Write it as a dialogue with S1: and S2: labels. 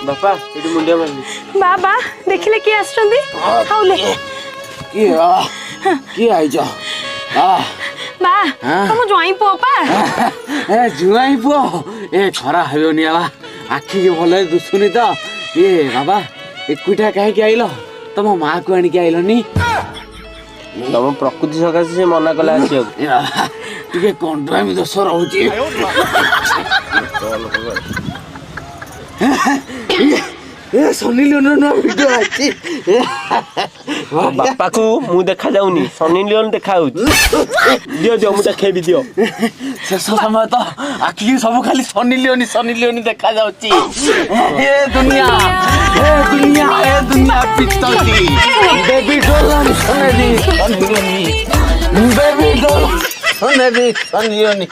S1: बापा एटी मुंडिया मारली
S2: बाबा देखिले किए आछंदी खाउले
S3: की आइज
S2: बा तुम ज्वाई पो पा
S3: ए जुआई पो ए खरा हेबोनी आवा आखि के भले दुसुनी तो ए बाबा एकुटा काहे के आइलो तम मां को आनी के आइलोनी
S1: तम प्रकृति सकाशे से मना कला आसिया
S3: टिके कंडम दोष रहउची ए सनी लियोन नो वीडियो आछि
S1: बापा को मु देखा जाउनी सनी लियोन देखा दियो दियो मु देखेबी दियो
S3: शेष समय तो आखि सब खाली सनी लियोन देखा जाउची ए दुनिया पित्तली बेबी डोल सनी लियोन बेबी डोल सनी लियोन